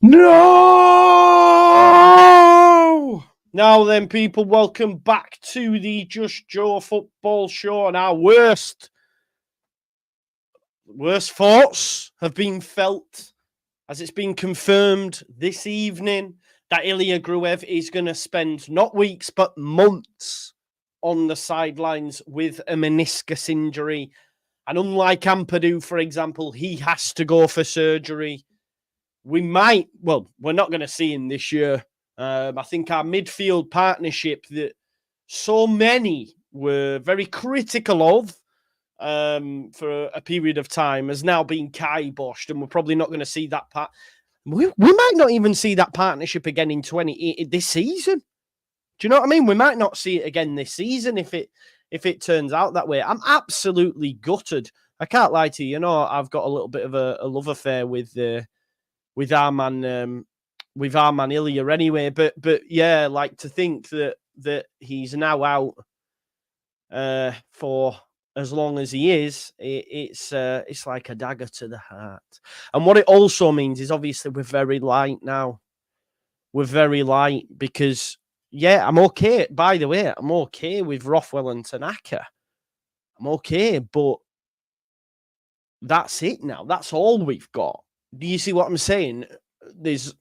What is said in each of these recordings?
No! Now then, people, welcome back to the Just Joe Football Show. And our worst thoughts have been felt as it's been confirmed this evening that Ilia Gruev is going to spend not weeks but months on the sidelines with a meniscus injury. And unlike Ampadu, for example, he has to go for surgery. We're not going to see him this year. I think our midfield partnership that so many were very critical of for a period of time has now been kiboshed, and we're probably not going to see that part. We might not even see that partnership again in this season. Do you know what I mean? We might not see it again this season if it turns out that way. I'm absolutely gutted. I can't lie to you. You know, I've got a little bit of a love affair with our man Ilia anyway. But yeah, like to think that he's now out for as long as he is, it's like a dagger to the heart. And what it also means is obviously we're very light now. We're very light because, yeah, I'm okay. By the way, I'm okay with Rothwell and Tanaka. I'm okay, but that's it now. That's all we've got. Do you see what I'm saying? There's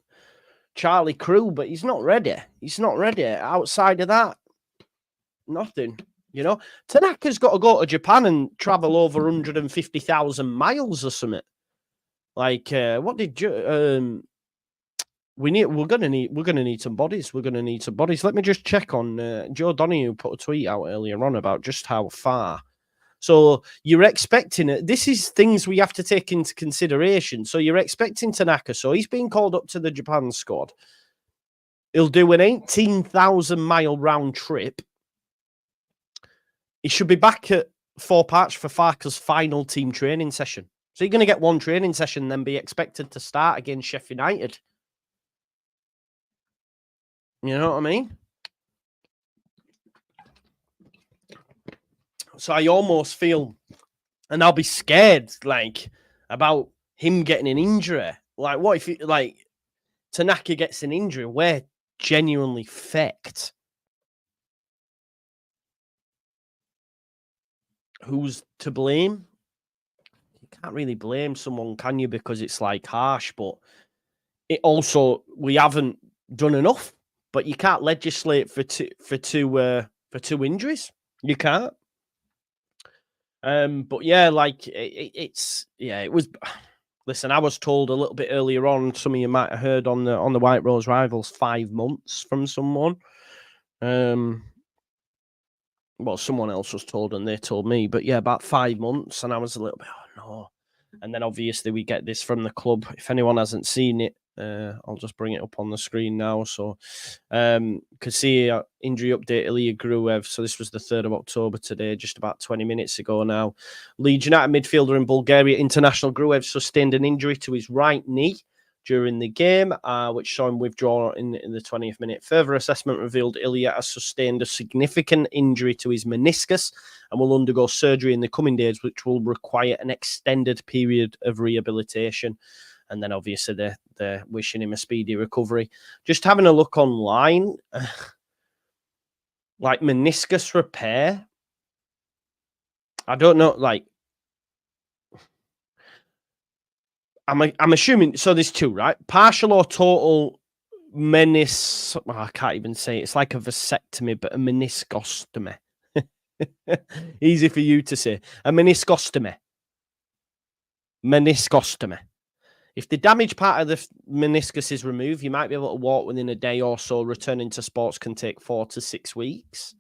Charlie Crew, but he's not ready. He's not ready. Outside of that, nothing. You know, Tanaka's got to go to Japan and travel over 150,000 miles or something. Like, what did you? We're gonna need some bodies. We're gonna need some bodies. Let me just check on Joe Donahue put a tweet out earlier on about just how far. So you're expecting it. This is things we have to take into consideration. So you're expecting Tanaka. So he's been called up to the Japan squad. He'll do an 18,000-mile round trip. He should be back at Fort Parch for Farker's final team training session. So you're going to get one training session, then be expected to start against Sheffield United. You know what I mean? So I almost feel, and I'll be scared, like, about him getting an injury. Like, what if, Tanaka gets an injury? We're genuinely fecked. Who's to blame? You can't really blame someone, can you? Because it's like harsh, but it also, we haven't done enough. But you can't legislate for two injuries. You can't. But yeah, like it was. Listen, I was told a little bit earlier on. Some of you might have heard on the White Rose Rivals 5 months from someone. Well, someone else was told, and they told me. But yeah, about 5 months, and I was a little bit, oh no. And then obviously we get this from the club. If anyone hasn't seen it, I'll just bring it up on the screen now. So, could see injury update, Ilia Gruev. So this was the 3rd of October today, just about 20 minutes ago now. Leeds United midfielder and Bulgaria international Gruev sustained an injury to his right knee during the game, which saw him withdraw in the 20th minute. Further assessment revealed Ilia has sustained a significant injury to his meniscus and will undergo surgery in the coming days, which will require an extended period of rehabilitation. And then obviously they're wishing him a speedy recovery. Just having a look online, like meniscus repair. I don't know, like, I'm assuming, so there's 2, right? Partial or total I can't even say it. It's like a vasectomy, but a meniscostomy. Easy for you to say. A meniscostomy. Meniscostomy. If the damaged part of the meniscus is removed, you might be able to walk within a day or so. Returning to sports can take 4 to 6 weeks.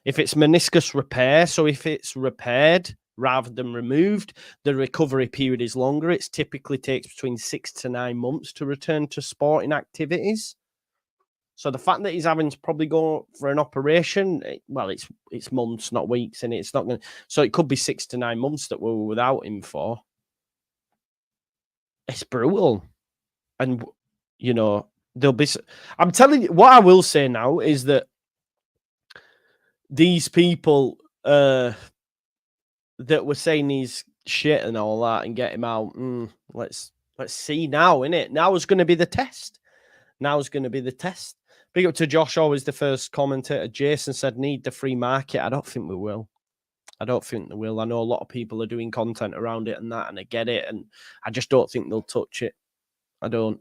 If it's meniscus repair, so if it's repaired rather than removed, the recovery period is longer. It typically takes between 6 to 9 months to return to sporting activities. So the fact that he's having to probably go for an operation, it's months, not weeks, and it's not going to. So it could be 6 to 9 months that we're without him for. It's brutal, and you know there'll be. I'm telling you, what I will say now is that these people that were saying he's shit and all that and get him out, let's Let's see now, innit? Now is going to be the test. Now's going to be the test. Big up to Josh, always the first commentator. Jason said, need the free market. I don't think we will. I don't think they will. I know a lot of people are doing content around it and that, and I get it. And I just don't think they'll touch it. I don't.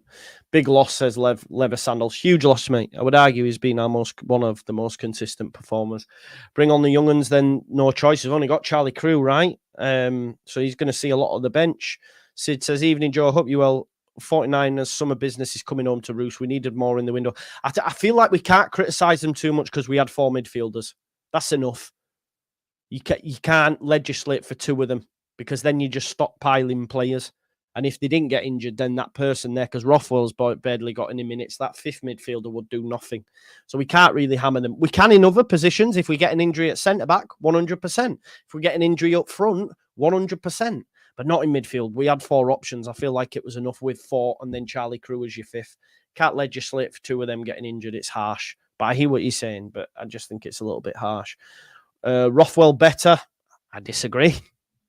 Big loss, says Leather Sandals. Huge loss, mate. I would argue he's been one of the most consistent performers. Bring on the young uns, then no choice. We've only got Charlie Crew, right? So he's going to see a lot of the bench. Sid says, evening, Joe. Hope you well. 49ers summer business is coming home to roost. We needed more in the window. I feel like we can't criticise them too much because we had 4 midfielders. That's enough. You can't legislate for 2 of them because then you just stockpiling players. And if they didn't get injured, then that person there, because Rothwell's barely got any minutes, that 5th midfielder would do nothing. So we can't really hammer them. We can in other positions. If we get an injury at centre-back, 100%. If we get an injury up front, 100%. But not in midfield. We had 4 options. I feel like it was enough with 4 and then Charlie Crew as your 5th. Can't legislate for 2 of them getting injured. It's harsh. But I hear what you're saying, but I just think it's a little bit harsh. Rothwell better. I disagree.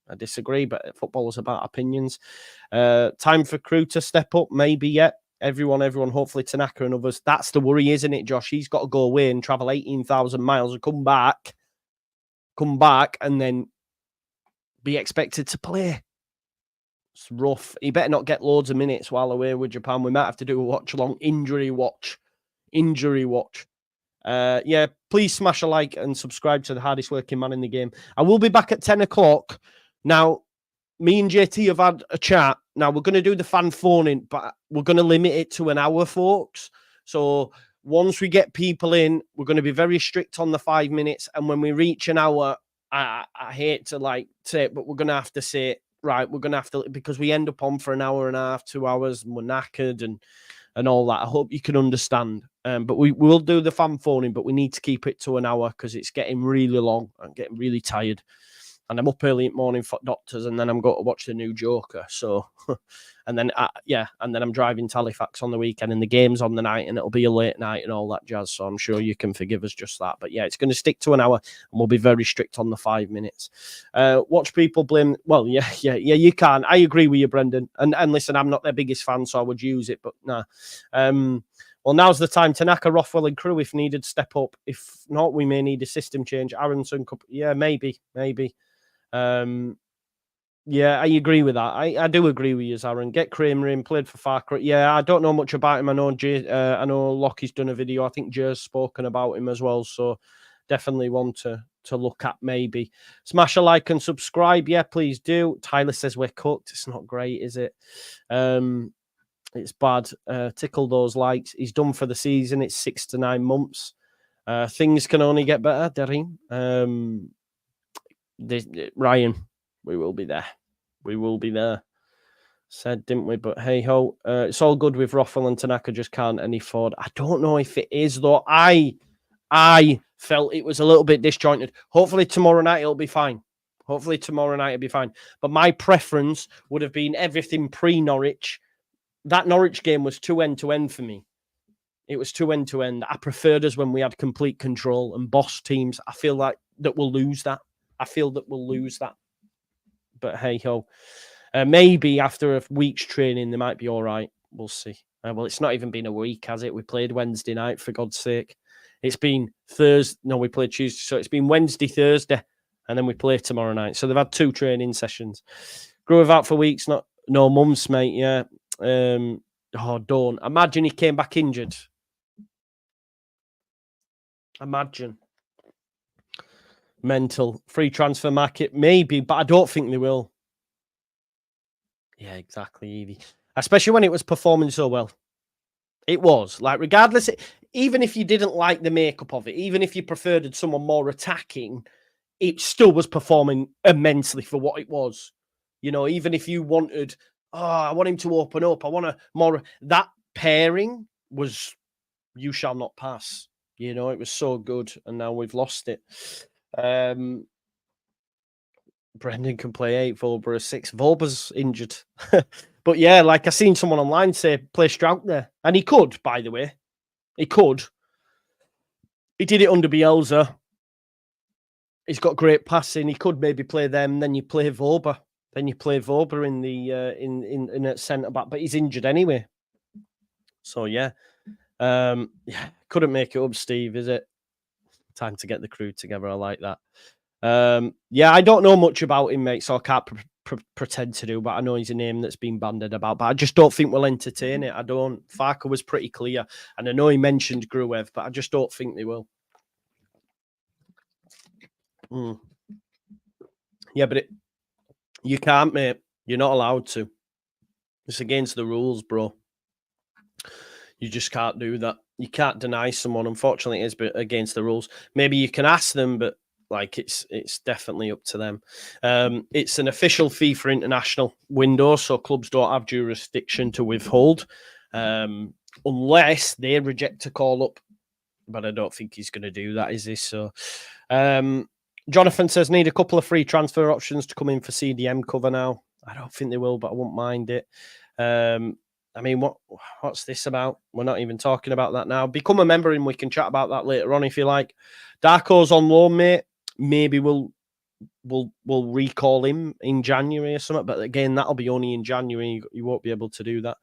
But football is about opinions. Time for Crew to step up, maybe yet. Everyone, hopefully Tanaka and others. That's the worry, isn't it, Josh? He's got to go away and travel 18,000 miles and come back and then be expected to play. It's rough. He better not get loads of minutes while away with Japan. We might have to do a watch-along injury watch. Yeah, please smash a like and subscribe to the hardest working man in the game. I will be back at 10 o'clock. Now, me and JT have had a chat. Now, we're going to do the fan phone-in, but we're going to limit it to an hour, folks. So once we get people in, we're going to be very strict on the 5 minutes. And when we reach an hour, I hate to say it, but we're going to have to say it. Right, we're going to have to, because we end up on for an hour and a half, 2 hours, and we're knackered and all that. I hope you can understand. But we will do the fan phoning, but we need to keep it to an hour because it's getting really long. I'm getting really tired. And I'm up early in the morning for doctors, and then I'm going to watch the new Joker. So, and then I'm driving to Halifax on the weekend, and the game's on the night, and it'll be a late night and all that jazz. So I'm sure you can forgive us just that. But yeah, it's going to stick to an hour, and we'll be very strict on the 5 minutes. Watch people blame. Well, yeah, you can. I agree with you, Brendan. And listen, I'm not their biggest fan, so I would use it, but nah. Well, now's the time. Tanaka, Rothwell, and Crew, if needed, step up. If not, we may need a system change. Aronson, yeah, maybe. Yeah, I agree with that. I do agree with you, Aaron. Get Kramer in, played for Far Cry. Yeah, I don't know much about him. I know Lockie's done a video. I think Jer's spoken about him as well. So definitely one to look at, maybe. Smash a like and subscribe. Yeah, please do. Tyler says we're cooked. It's not great, is it? It's bad. Tickle those likes. He's done for the season. It's 6 to 9 months. Things can only get better, Darin. Ryan, we will be there. Said, didn't we? But hey ho, it's all good with Rothwell and Tanaka, just can't any Ford. I don't know if it is though. I felt it was a little bit disjointed. Hopefully tomorrow night it'll be fine. But my preference would have been everything pre-Norwich. That Norwich game was too end-to-end for me. It was too end-to-end. I preferred us when we had complete control and boss teams. I feel like that we'll lose that. But hey ho, maybe after a week's training, they might be all right. We'll see. Well, it's not even been a week, has it? We played Wednesday night, for God's sake. It's been Thursday. No, we played Tuesday. So it's been Wednesday, Thursday, and then we play tomorrow night. So they've had 2 training sessions. Gruev out for weeks, no months, mate. Yeah. Don't. Imagine he came back injured. Imagine. Mental. Free transfer market, maybe, but I don't think they will. Yeah, exactly, Evie. Especially when it was performing so well. It was. Regardless, even if you didn't like the makeup of it, even if you preferred someone more attacking, it still was performing immensely for what it was. You know, even if you wanted, I want him to open up, I want more, that pairing was, you shall not pass. You know, it was so good, and now we've lost it. Brendan can play 8, Volber 6. Volber's injured. But yeah, I seen someone online say play Strout there. And he could, by the way. He could. He did it under Bielsa. He's got great passing. He could maybe play them, then you play Volber. Then you play Voba in the in at centre back, but he's injured anyway. So yeah, couldn't make it up, Steve. Is it time to get the crew together? I like that. Yeah, I don't know much about him, mate, so I can't pretend to do, but I know he's a name that's been bandied about, but I just don't think we'll entertain it. I don't. Farker was pretty clear, and I know he mentioned Gruev, but I just don't think they will. Yeah, but you can't, mate. You're not allowed to. It's against the rules, bro. You just can't do that. You can't deny someone. Unfortunately, it is against the rules. Maybe you can ask them, but like it's definitely up to them. It's an official FIFA international window, so clubs don't have jurisdiction to withhold unless they reject a call up. But I don't think he's going to do that, is he? So, Jonathan says need a couple of free transfer options to come in for CDM cover now. I don't think they will, but I won't mind it. I mean, what's this about? We're not even talking about that now. Become a member and we can chat about that later on if you like. Darko's on loan, mate. Maybe we'll recall him in January or something. But again, that'll be only in January. You won't be able to do that.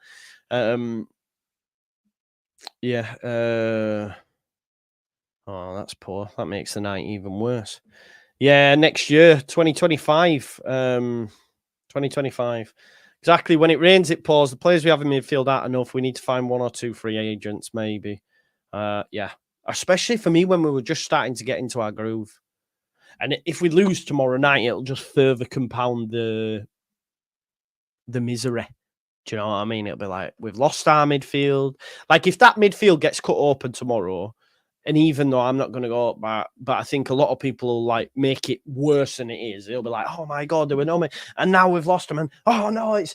Yeah. Oh, that's poor. That makes the night even worse. Yeah, next year, 2025. 2025. Exactly. When it rains, it pours. The players we have in midfield aren't enough. We need to find 1 or 2 free agents, maybe. Yeah. Especially for me when we were just starting to get into our groove. And if we lose tomorrow night, it'll just further compound the misery. Do you know what I mean? It'll be like, we've lost our midfield. Like, if that midfield gets cut open tomorrow, and even though I'm not going to go up, but I think a lot of people will like make it worse than it is. They'll be like, oh my God, there were no men. And now we've lost them. And oh no, do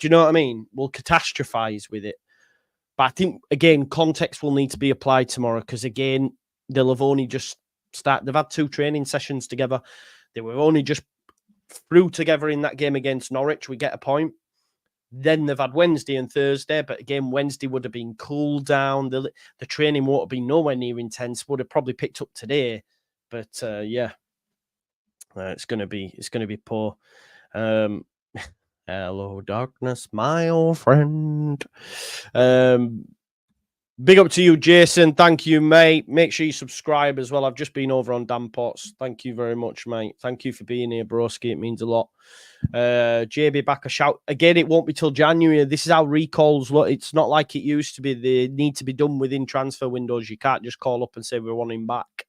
you know what I mean? We'll catastrophize with it. But I think, again, context will need to be applied tomorrow because, again, they'll have only just started. They've had 2 training sessions together. They were only just through together in that game against Norwich. We get a point. Then they've had Wednesday and Thursday, but again, Wednesday would have been cool down. The training won't have been nowhere near intense. Would have probably picked up today, but yeah, it's gonna be poor. Hello, darkness, my old friend. Big up to you, Jason. Thank you, mate. Make sure you subscribe as well. I've just been over on Dan Potts. Thank you very much, mate. Thank you for being here, broski. It means a lot. JB back a shout. Again, it won't be till January. This is how recalls look. It's not like it used to be. They need to be done within transfer windows. You can't just call up and say we want him back.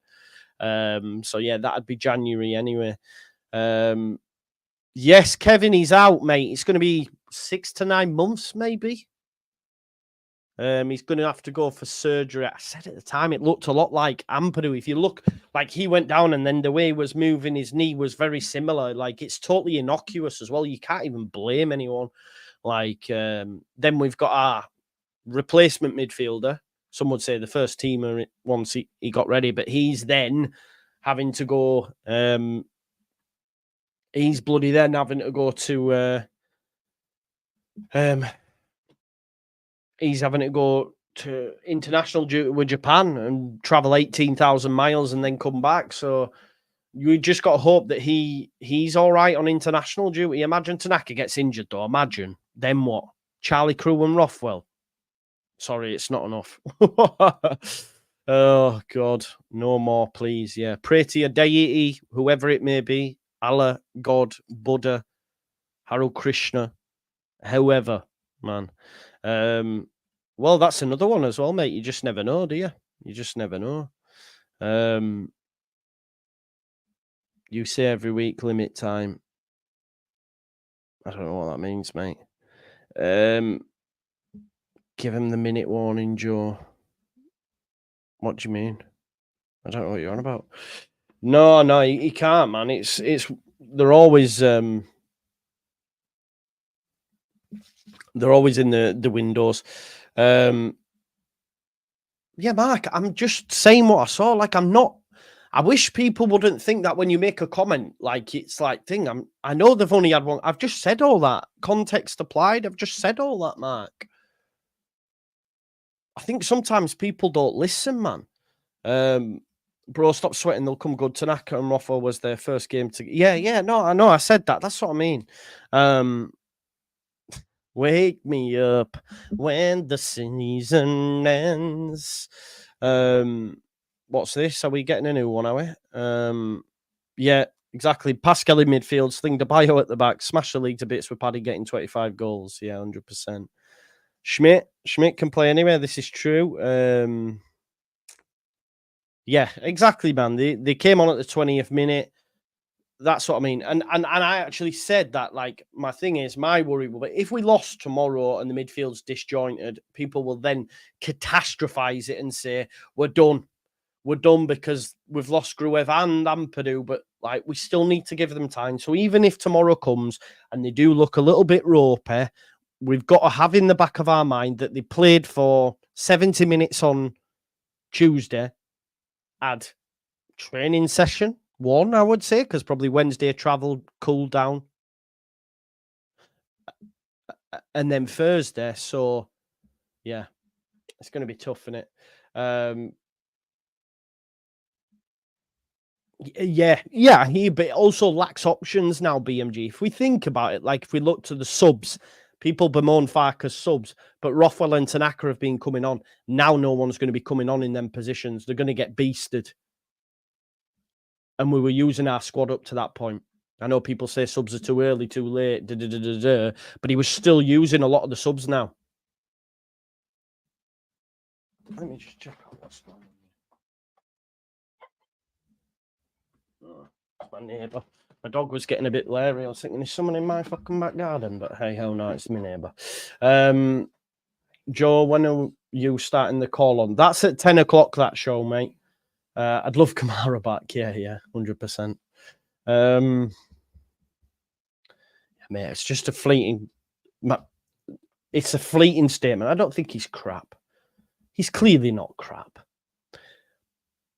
So yeah, that'd be January anyway. Yes, Kevin, he's out, mate. It's going to be 6 to 9 months, maybe. He's going to have to go for surgery. I said at the time, it looked a lot like Ampadu. If you look, like he went down and then the way he was moving his knee was very similar. Like it's totally innocuous as well. You can't even blame anyone. Like then we've got our replacement midfielder. Some would say the first teamer once he got ready, but he's then having to go. He's bloody then having to go to. He's having to go to international duty with Japan and travel 18,000 miles and then come back. So you just got to hope that he's all right on international duty. Imagine Tanaka gets injured, though. Imagine. Then what? Charlie Crew and Rothwell. Sorry, it's not enough. Oh, God. No more, please. Yeah. Pray to your deity, whoever it may be. Allah, God, Buddha, Hare Krishna, however, man. Well, that's another one as well, mate. You just never know, do you? You just never know. You say every week limit time. I don't know what that means, mate. Give him the minute warning, Joe. What do you mean? I don't know what you're on about. No, he can't, man. It's they're always in the windows. Yeah, Mark, I'm just saying what I saw. Like, I wish people wouldn't think that when you make a comment, like it's like thing. I know they've only had one. I've just said all that. Context applied. I've just said all that, Mark. I think sometimes people don't listen, man. Bro, stop sweating. They'll come good. Tanaka and Rafa was their first game to. Yeah. No, I know. I said that. That's what I mean. Wake me up when the season ends. What's this? Are we getting a new one? Are we? Yeah, exactly. Pascal in midfield, Sling de Bayo at the back, smash the league to bits with Paddy getting 25 goals. Yeah, 100%. Schmidt can play anywhere. This is true. Yeah, exactly, man. They came on at the 20th minute. That's what I mean. And I actually said that, like, my thing is, my worry will be if we lost tomorrow and the midfield's disjointed, people will then catastrophize it and say, we're done. We're done because we've lost Gruev and Ampadu, but like we still need to give them time. So even if tomorrow comes and they do look a little bit ropey, we've got to have in the back of our mind that they played for 70 minutes on Tuesday, had training session, one, I would say, because probably Wednesday travel, cool down, and then Thursday. So, yeah, it's going to be tough, isn't it? Yeah, he but also lacks options now, BMG. If we think about it, like if we look to the subs, people bemoan Farke's subs, but Rothwell and Tanaka have been coming on. Now no one's going to be coming on in them positions. They're going to get beasted. And we were using our squad up to that point. I know people say subs are too early, too late, but he was still using a lot of the subs now. Let me just check out what's going on. Oh, it's my neighbour. My dog was getting a bit leery. I was thinking, is someone in my fucking back garden? But hey, hell no, it's my neighbour. Joe, when are you starting the call on? That's at 10 o'clock, that show, mate. I'd love Kamara back. Yeah, 100%. Mate, it's just a fleeting... It's a fleeting statement. I don't think he's crap. He's clearly not crap.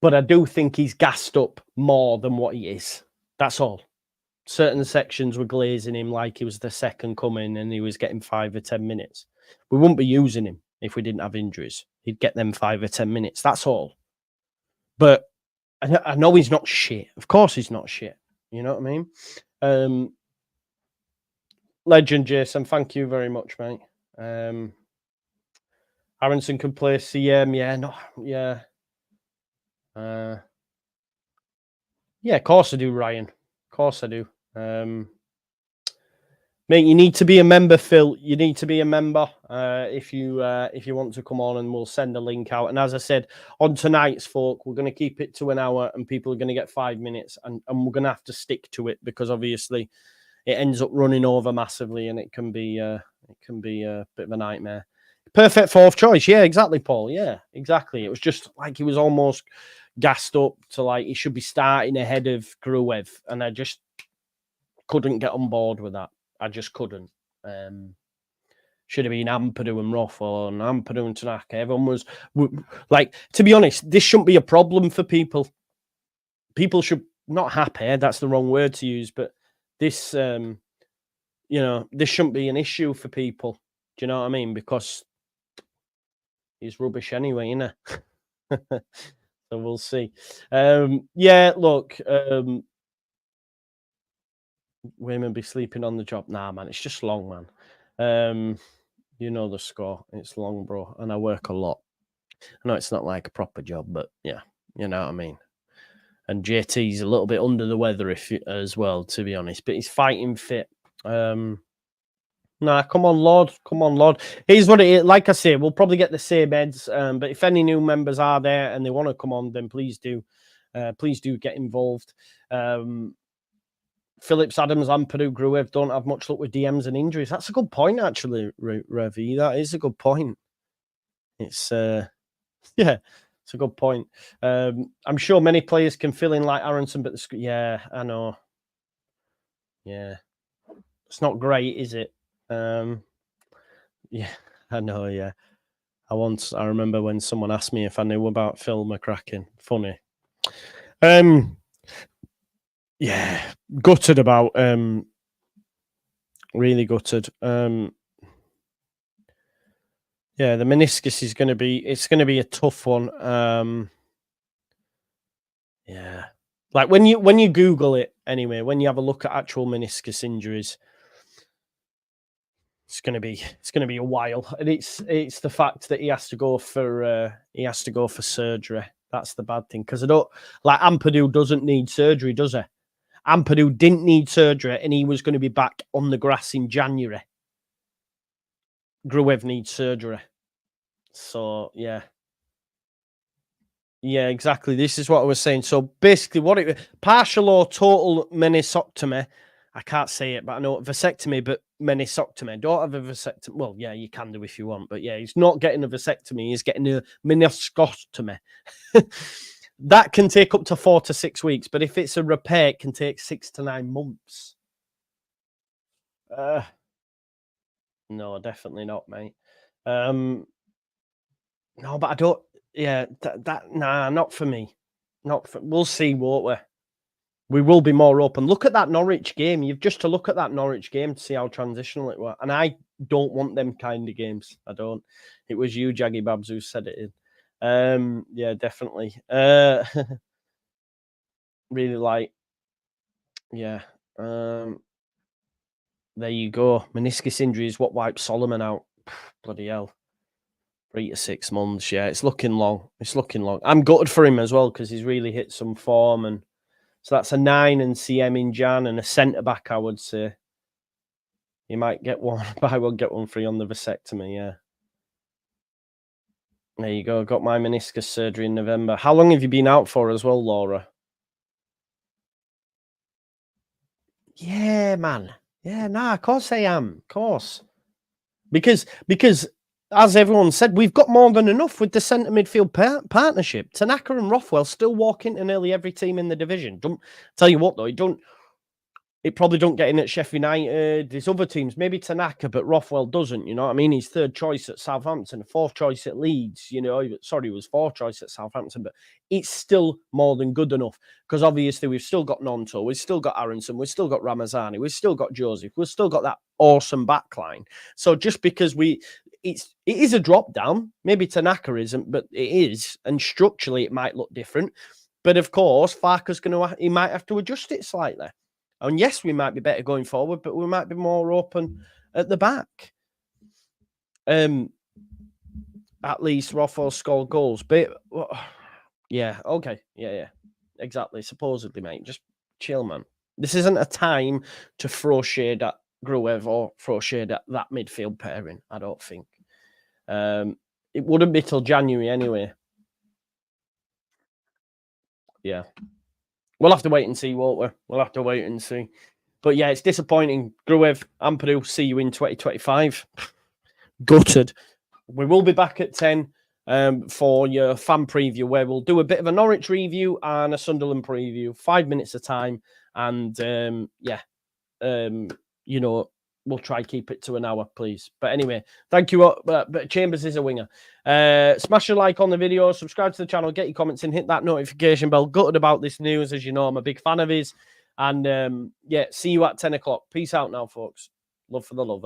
But I do think he's gassed up more than what he is. That's all. Certain sections were glazing him like he was the second coming and he was getting 5 or 10 minutes. We wouldn't be using him if we didn't have injuries. He'd get them 5 or 10 minutes. That's all. But I know he's not shit. Of course he's not shit. You know what I mean? Legend, Jason. Thank you very much, mate. Aronson can play CM. Yeah. Yeah, of course I do, Ryan. Of course I do. Mate, you need to be a member, Phil. You need to be a member if you want to come on, and we'll send a link out. And as I said, on tonight's folk, we're going to keep it to an hour, and people are going to get 5 minutes, and we're going to have to stick to it because obviously it ends up running over massively, and it can be a bit of a nightmare. Perfect fourth choice, yeah, exactly, Paul. Yeah, exactly. It was just like he was almost gassed up to like he should be starting ahead of Gruev, and I just couldn't get on board with that. I just couldn't. Should have been Ampadu and Rothwell and Ampadu and Tanaka. Everyone was like, to be honest, this shouldn't be a problem for people. People should not happy. That's the wrong word to use, but this, this shouldn't be an issue for people. Do you know what I mean? Because he's rubbish anyway, you know. So we'll see. Yeah, look. Women be sleeping on the job. Nah, man, it's just long, man. You know the score. It's long, bro, and I work a lot. I know it's not like a proper job, but yeah, you know what I mean. And JT's a little bit under the weather as well, to be honest, but he's fighting fit. Nah, come on, Lord. Come on, Lord. Here's what it is. Like I say, we'll probably get the same heads. But if any new members are there and they want to come on, then please do. Please do get involved. Phillips, Adams, Ampadu, Gruev don't have much luck with DMs and injuries. That's a good point, actually, Revy. That is a good point. It's yeah, it's a good point. I'm sure many players can fill in like Aronson, but yeah, I know. Yeah, it's not great, is it? Yeah, I know. Yeah, I remember when someone asked me if I knew about Phil McCracken. Funny. Yeah, gutted about. Really gutted. Yeah, the meniscus is going to be. It's going to be a tough one. Yeah. Like when you Google it anyway, when you have a look at actual meniscus injuries, it's gonna be a while. And it's the fact that he has to go for surgery. That's the bad thing. Because I don't like Ampadu doesn't need surgery, does he? Ampadu didn't need surgery and he was going to be back on the grass in January. Gruev needs surgery. So yeah. Yeah, exactly. This is what I was saying. So basically, partial or total meniscectomy. I can't say it, but I know vasectomy, but meniscectomy. Don't have a vasectomy. Well, yeah, you can do if you want, but yeah, he's not getting a vasectomy. He's getting a meniscotomy. That can take up to 4 to 6 weeks, but if it's a repair, it can take 6 to 9 months. No, definitely not, mate. No, but I don't. Yeah, nah, not for me. We'll see, won't we? We will be more open. Look at that Norwich game. You've just to look at that Norwich game to see how transitional it was. And I don't want them kind of games. I don't. It was you, Jaggy Babs, who said it in. Yeah, definitely. Really like. Yeah. There you go. Meniscus injury is what wiped Solomon out. Bloody hell. 3 to 6 months. Yeah, it's looking long. It's looking long. I'm gutted for him as well because he's really hit some form. And so that's a 9 and CM in Jan and a centre back, I would say. You might get one, buy one, get one free on the vasectomy. Yeah. There you go. Got my meniscus surgery in November. How long have you been out for as well, Laura? Yeah, man. Yeah, nah, of course I am. Of course. Because as everyone said, we've got more than enough with the centre midfield partnership. Tanaka and Rothwell still walk into nearly every team in the division. Don't tell you what though, it probably don't get in at Sheffield United. There's other teams, maybe Tanaka, but Rothwell doesn't. You know what I mean? He's 3rd choice at Southampton, 4th choice at Leeds. You know, sorry, he was 4th choice at Southampton, but it's still more than good enough because obviously we've still got Nonto, we've still got Aronson, we've still got Ramazani, we've still got Joseph, we've still got that awesome backline. So just because it is a drop down, maybe Tanaka isn't, but it is, and structurally it might look different. But of course, Farke's he might have to adjust it slightly. And yes, we might be better going forward, but we might be more open at the back. At least Rothwell scored goals. But yeah, okay. Yeah. Exactly. Supposedly, mate. Just chill, man. This isn't a time to throw shade at Gruev or throw shade at that midfield pairing, I don't think. It wouldn't be till January anyway. Yeah. We'll have to wait and see, won't we? We'll have to wait and see. But yeah, it's disappointing. Gruev, Ampadu, see you in 2025. Gutted. We will be back at 10 for your fan preview, where we'll do a bit of a Norwich review and a Sunderland preview, 5 minutes a time. And you know, we'll try keep it to an hour, please. But anyway, thank you. But Chambers is a winger. Smash a like on the video, subscribe to the channel, get your comments in, hit that notification bell. Gutted about this news, as you know, I'm a big fan of his. And yeah, see you at 10 o'clock. Peace out now, folks. Love for the love.